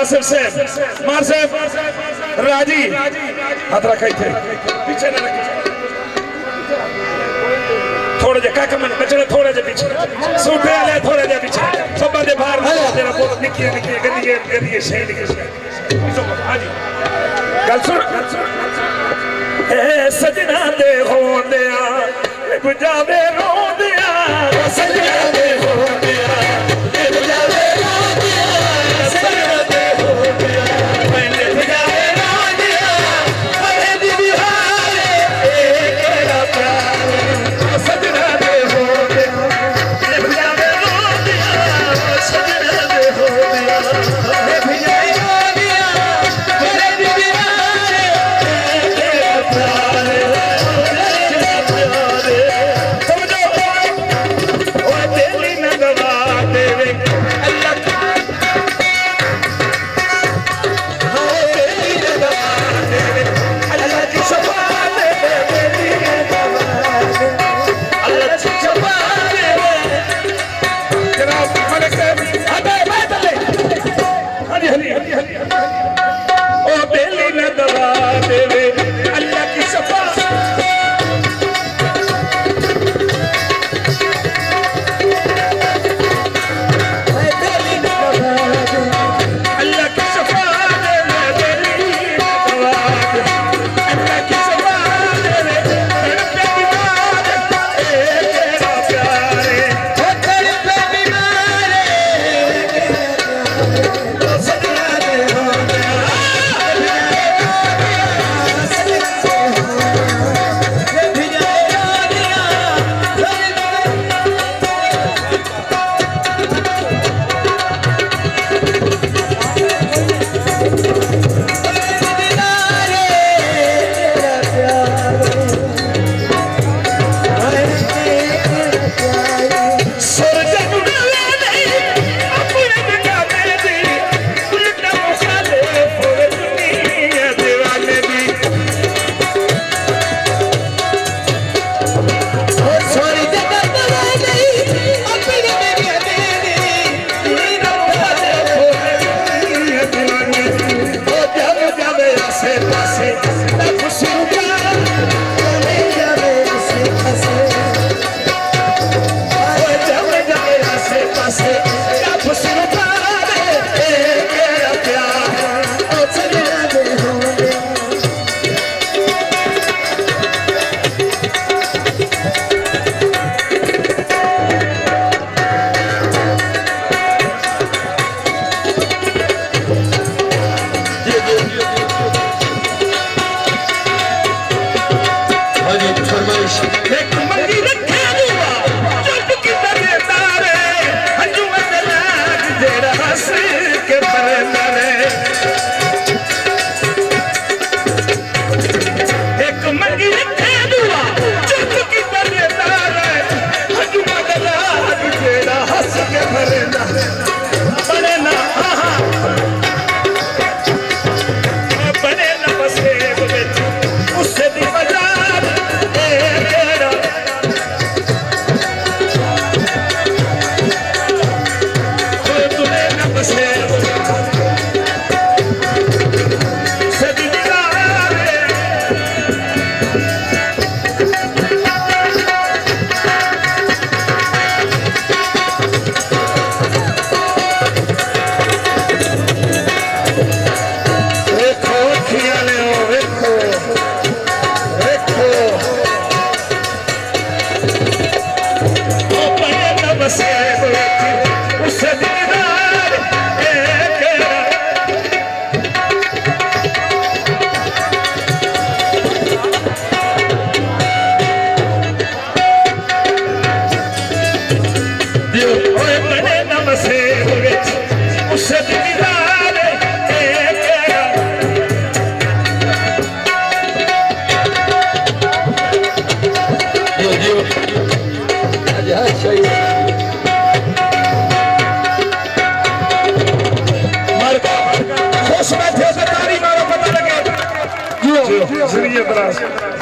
आसिफ साहब मार साहब राजी हाथ रखे थे पीछे न रखे थोड़े जे काका मन बचड़े थोड़े जे पीछे सूटे वाले थोड़े जे पीछे सब दे बाहर तेरा बहुत निकी निकी गदी सही निकी हां जी गल सुन ए सजना दे होंदिया बुझावे रोंदिया सजना दे होंदिया बुझावे रोंदिया सजना दे होंदिया मैंने बुझावे रोंदिया अरे दीदी हारे तेरा प्यार सजना दे होंदिया बुझावे रोंदिया सजना दे होंदिया बुझावे रोंदिया अरे दीदी हारे तेरा प्यार Zuriye biraz.